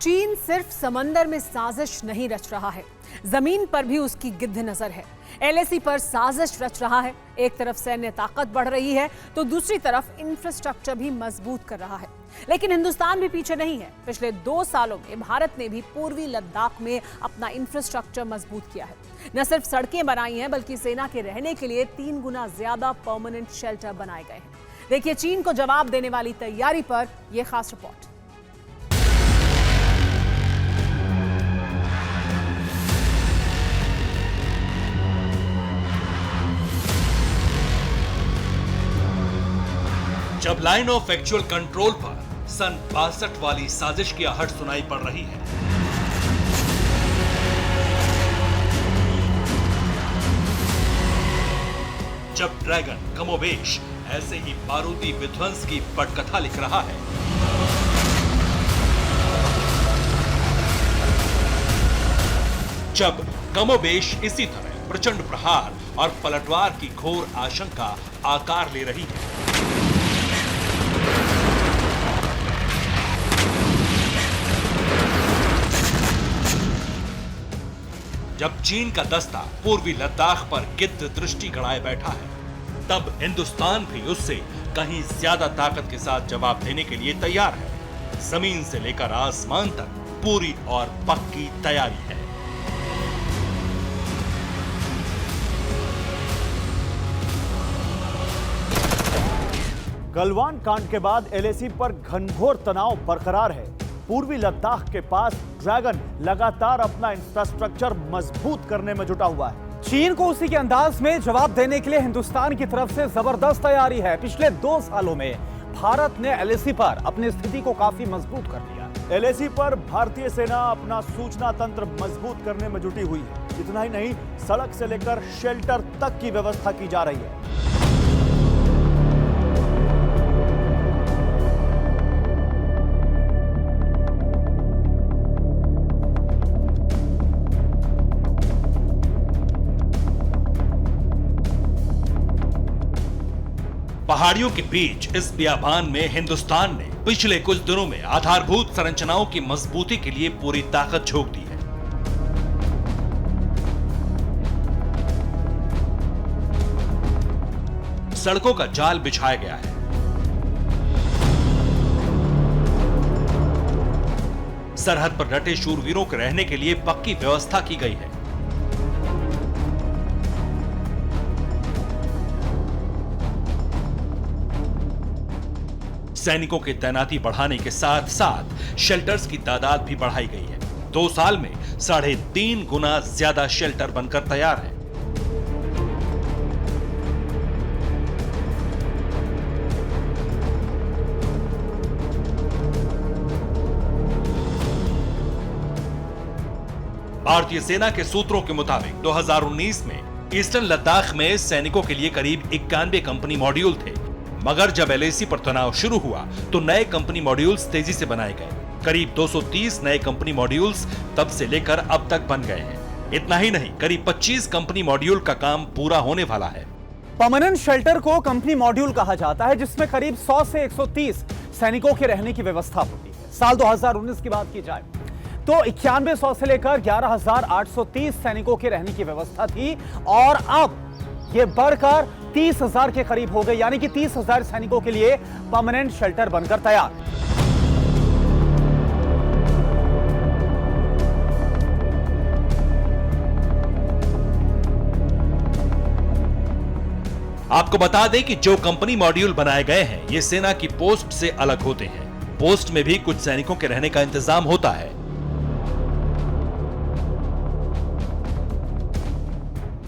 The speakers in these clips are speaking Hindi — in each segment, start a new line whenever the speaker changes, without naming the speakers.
चीन सिर्फ समंदर में साजिश नहीं रच रहा है, जमीन पर भी उसकी गिद्ध नजर है। एलएसी पर साजिश रच रहा है। एक तरफ सैन्य ताकत बढ़ रही है तो दूसरी तरफ इंफ्रास्ट्रक्चर भी मजबूत कर रहा है। लेकिन हिंदुस्तान भी पीछे नहीं है। पिछले 2 सालों में भारत ने भी पूर्वी लद्दाख में अपना इंफ्रास्ट्रक्चर मजबूत किया है। न सिर्फ सड़कें बनाई हैं बल्कि सेना के रहने के लिए 3 गुना ज्यादा परमानेंट शेल्टर बनाए गए हैं। देखिए चीन को जवाब देने वाली तैयारी पर यह खास रिपोर्ट।
जब लाइन ऑफ एक्चुअल कंट्रोल पर सन 62 वाली साजिश की आहट सुनाई पड़ रही है, जब ड्रैगन कमोबेश ऐसे ही बारूदी विध्वंस की पटकथा लिख रहा है, जब कमोबेश इसी तरह प्रचंड प्रहार और पलटवार की घोर आशंका आकार ले रही है, जब चीन का दस्ता पूर्वी लद्दाख पर गिद्ध दृष्टि गड़ाए बैठा है, तब हिंदुस्तान भी उससे कहीं ज्यादा ताकत के साथ जवाब देने के लिए तैयार है। जमीन से लेकर आसमान तक पूरी और पक्की तैयारी है।
गलवान कांड के बाद एलएसी पर घनघोर तनाव बरकरार है। पूर्वी लद्दाख के पास ड्रैगन लगातार अपना इंफ्रास्ट्रक्चर मजबूत करने में जुटा हुआ है।
चीन को उसी के अंदाज में जवाब देने के लिए हिंदुस्तान की तरफ से जबरदस्त तैयारी है। पिछले 2 सालों में भारत ने एलएसी पर अपनी स्थिति को काफी मजबूत कर लिया।
एलएसी पर भारतीय सेना अपना सूचना तंत्र मजबूत करने में जुटी हुई है। इतना ही नहीं, सड़क से लेकर शेल्टर तक की व्यवस्था की जा रही है।
पहाड़ियों के बीच इस बियाबान में हिंदुस्तान ने पिछले कुछ दिनों में आधारभूत संरचनाओं की मजबूती के लिए पूरी ताकत झोंक दी है। सड़कों का जाल बिछाया गया है, सरहद पर डटे शूरवीरों के रहने के लिए पक्की व्यवस्था की गई है। सैनिकों की तैनाती बढ़ाने के साथ साथ शेल्टर्स की तादाद भी बढ़ाई गई है। 2 साल में 3.5 गुना ज्यादा शेल्टर बनकर तैयार है। भारतीय सेना के सूत्रों के मुताबिक 2019 में ईस्टर्न लद्दाख में सैनिकों के लिए करीब 91 कंपनी मॉड्यूल थे, मगर जब एलएसी पर तनाव शुरू हुआ तो नए कंपनी मॉड्यूल्स तेजी से बनाए गए। करीब 230 नए कंपनी मॉड्यूल्स तब से लेकर अब तक बन गए हैं। इतना ही नहीं, करीब 25 कंपनी मॉड्यूल का काम पूरा होने वाला है।
परमानेंट शेल्टर को कंपनी मॉड्यूल कहा जाता है, जिसमें करीब 100 से 130 सैनिकों के रहने की व्यवस्था होती है। साल 2019 की बात की जाए तो 9100 से लेकर 11830 सैनिकों के रहने की व्यवस्था थी और अब यह बढ़कर 30,000 के करीब हो गए, यानी कि 30,000 सैनिकों के लिए परमानेंट शेल्टर बनकर तैयार।
आपको बता दें कि जो कंपनी मॉड्यूल बनाए गए हैं, ये सेना की पोस्ट से अलग होते हैं। पोस्ट में भी कुछ सैनिकों के रहने का इंतजाम होता है।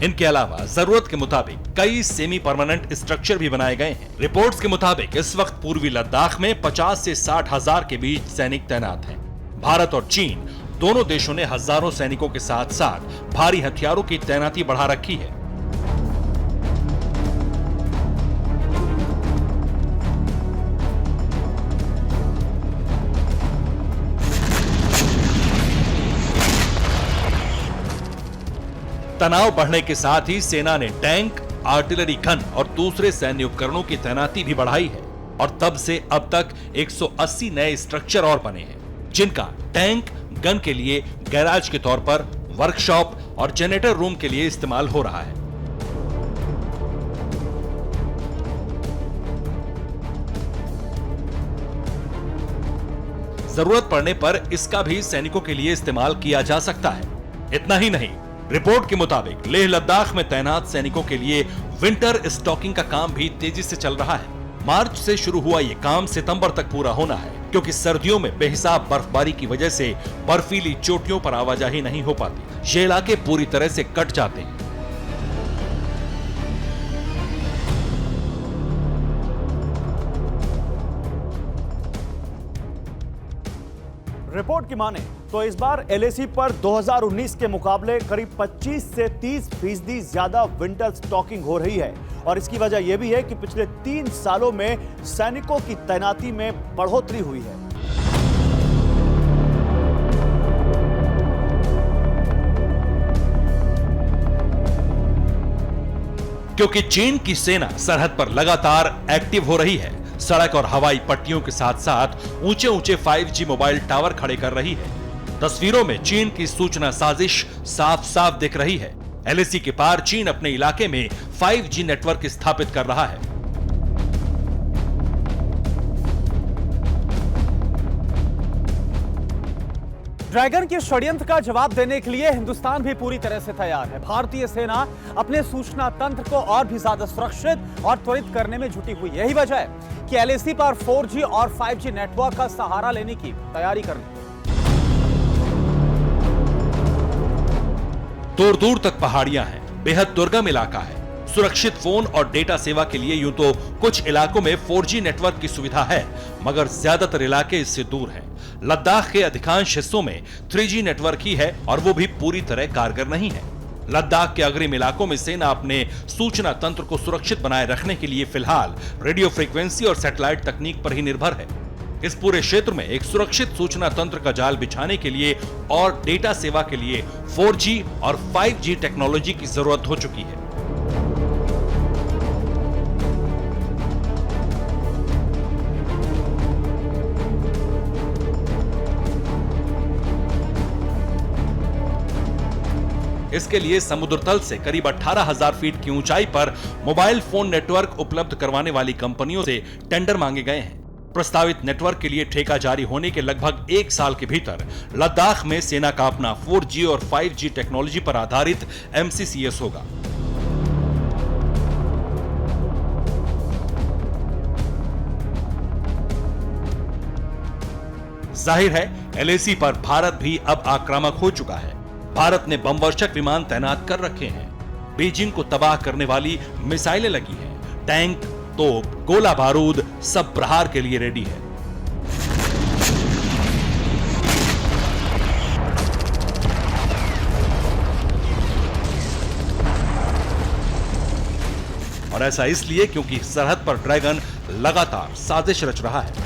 इनके अलावा जरूरत के मुताबिक कई सेमी परमानेंट स्ट्रक्चर भी बनाए गए हैं। रिपोर्ट्स के मुताबिक इस वक्त पूर्वी लद्दाख में 50 से 60 हजार के बीच सैनिक तैनात हैं। भारत और चीन दोनों देशों ने हजारों सैनिकों के साथ साथ भारी हथियारों की तैनाती बढ़ा रखी है। तनाव बढ़ने के साथ ही सेना ने टैंक, आर्टिलरी गन और दूसरे सैन्य उपकरणों की तैनाती भी बढ़ाई है और तब से अब तक 180 नए स्ट्रक्चर और बने हैं। जिनका टैंक गन के लिए गैराज के तौर पर, वर्कशॉप और जनरेटर रूम के लिए इस्तेमाल हो रहा है। जरूरत पड़ने पर इसका भी सैनिकों के लिए इस्तेमाल किया जा सकता है। इतना ही नहीं, रिपोर्ट के मुताबिक लेह लद्दाख में तैनात सैनिकों के लिए विंटर स्टॉकिंग का काम भी तेजी से चल रहा है। मार्च से शुरू हुआ यह काम सितंबर तक पूरा होना है, क्योंकि सर्दियों में बेहिसाब बर्फबारी की वजह से बर्फीली चोटियों पर आवाजाही नहीं हो पाती। ये इलाके पूरी तरह से कट जाते हैं।
रिपोर्ट की माने तो इस बार एलएसी पर 2019 के मुकाबले करीब 25 से 30% ज्यादा विंटर स्टॉकिंग हो रही है। और इसकी वजह यह भी है कि पिछले 3 सालों में सैनिकों की तैनाती में बढ़ोतरी हुई है।
क्योंकि चीन की सेना सरहद पर लगातार एक्टिव हो रही है, सड़क और हवाई पट्टियों के साथ साथ ऊंचे ऊंचे 5G मोबाइल टावर खड़े कर रही है। तस्वीरों में चीन की सूचना साजिश साफ साफ दिख रही है। एलएसी के पार चीन अपने इलाके में 5G नेटवर्क स्थापित कर रहा है।
ड्रैगन के षड्यंत्र का जवाब देने के लिए हिंदुस्तान भी पूरी तरह से तैयार है। भारतीय सेना अपने सूचना तंत्र को और भी ज्यादा सुरक्षित और त्वरित करने में जुटी हुई। यही वजह है कि एलएसी पर 4G और 5G नेटवर्क का सहारा लेने की तैयारी कर रही है।
दूर दूर तक पहाड़ियां हैं, बेहद दुर्गम इलाका है। सुरक्षित फोन और डेटा सेवा के लिए यूं तो कुछ इलाकों में 4G नेटवर्क की सुविधा है, मगर ज्यादातर इलाके इससे दूर हैं। लद्दाख के अधिकांश हिस्सों में 3G नेटवर्क ही है और वो भी पूरी तरह कारगर नहीं है। लद्दाख के अग्रिम इलाकों में सेना अपने सूचना तंत्र को सुरक्षित बनाए रखने के लिए फिलहाल रेडियो फ्रीक्वेंसी और सैटेलाइट तकनीक पर ही निर्भर है। इस पूरे क्षेत्र में एक सुरक्षित सूचना तंत्र का जाल बिछाने के लिए और डेटा सेवा के लिए 4G और 5G टेक्नोलॉजी की जरूरत हो चुकी है। इसके लिए समुद्र तल से करीब 18,000 फीट की ऊंचाई पर मोबाइल फोन नेटवर्क उपलब्ध करवाने वाली कंपनियों से टेंडर मांगे गए हैं। प्रस्तावित नेटवर्क के लिए ठेका जारी होने के लगभग 1 साल के भीतर लद्दाख में सेना का अपना 4G और 5G टेक्नोलॉजी पर आधारित MCCS होगा। जाहिर है एलएसी पर भारत भी अब आक्रामक हो चुका है। भारत ने बमवर्षक विमान तैनात कर रखे हैं, बीजिंग को तबाह करने वाली मिसाइलें लगी हैं, टैंक, तोप, गोला बारूद सब प्रहार के लिए रेडी है। और ऐसा इसलिए क्योंकि सरहद पर ड्रैगन लगातार साजिश रच रहा है।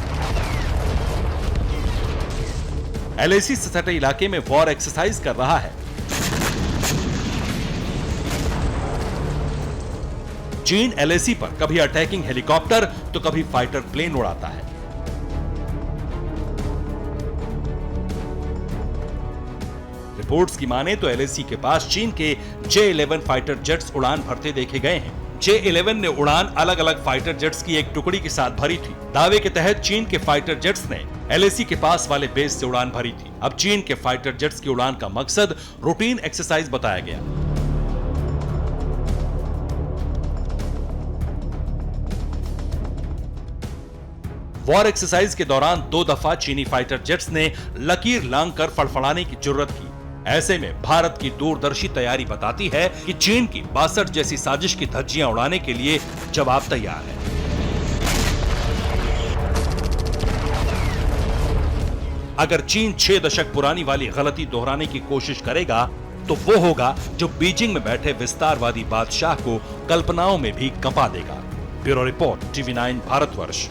एलएसी से सटे इलाके में वॉर एक्सरसाइज कर रहा है। चीन एलएसी पर कभी अटैकिंग हेलीकॉप्टर तो कभी फाइटर प्लेन उड़ाता है। रिपोर्ट्स की माने तो एलएसी के पास चीन के J-11 फाइटर जेट्स उड़ान भरते देखे गए हैं। J-11 ने उड़ान अलग अलग फाइटर जेट्स की एक टुकड़ी के साथ भरी थी। दावे के तहत चीन के फाइटर जेट्स ने एलएसी के पास वाले बेस से उड़ान भरी थी। अब चीन के फाइटर जेट्स की उड़ान का मकसद रूटीन एक्सरसाइज बताया गया। वॉर एक्सरसाइज के दौरान 2 दफा चीनी फाइटर जेट्स ने लकीर लांघकर फड़फड़ाने की जुर्रत की। ऐसे में भारत की दूरदर्शी तैयारी बताती है कि चीन की 62 जैसी साजिश की धज्जियां उड़ाने के लिए जवाब तैयार है। अगर चीन 6 दशक पुरानी वाली गलती दोहराने की कोशिश करेगा तो वो होगा जो बीजिंग में बैठे विस्तारवादी बादशाह को कल्पनाओं में भी कंपा देगा। Bureau report, TV9 Bharatvarsh.